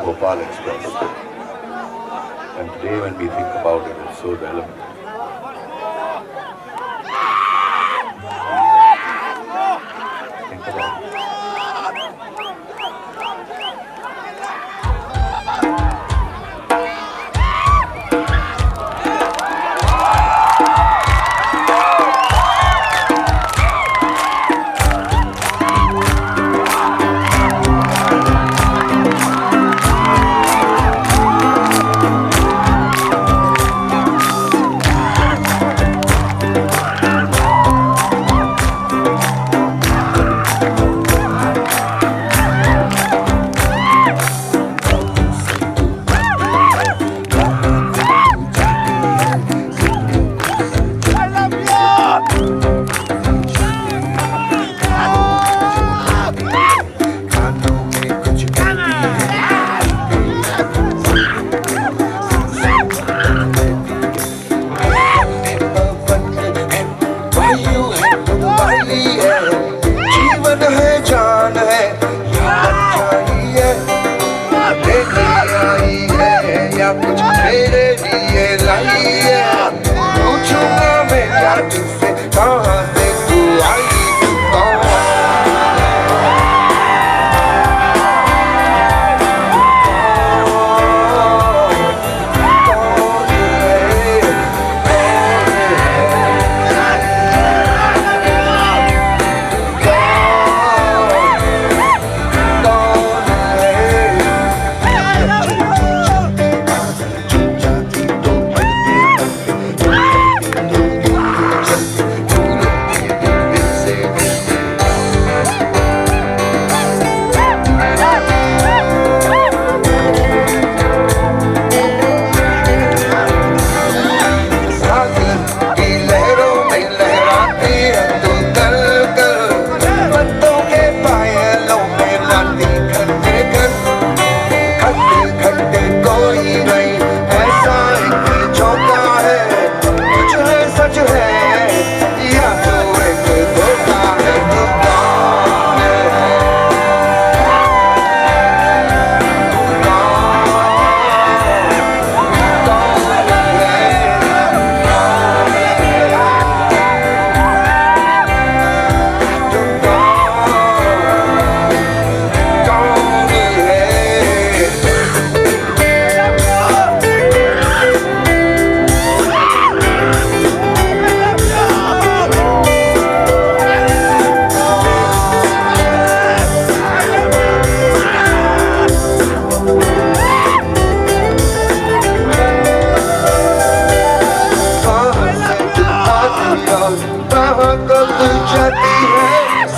Bhopal Express. And today when we think about it, it's so relevant. Think about it. जीवन है जान है आई है या कुछ मेरे लिए लाई है पूछूंगा मैं क्या तुझसे कहाँ से तू आई तू कौन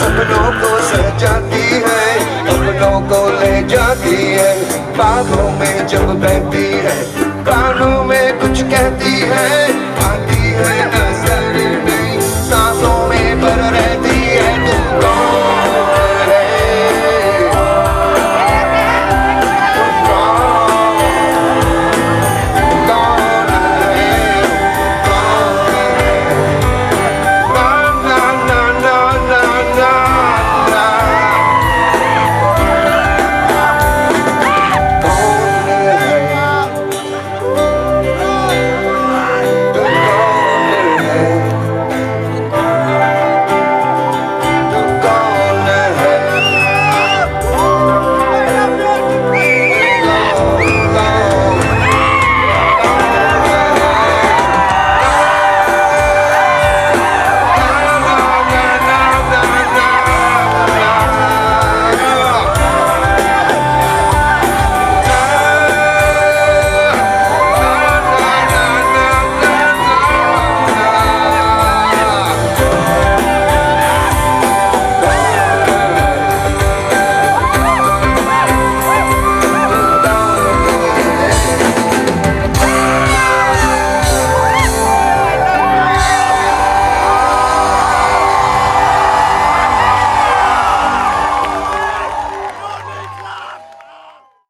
सपनों को सजाती है, अपनों को ले जाती है, बागों में जब बहती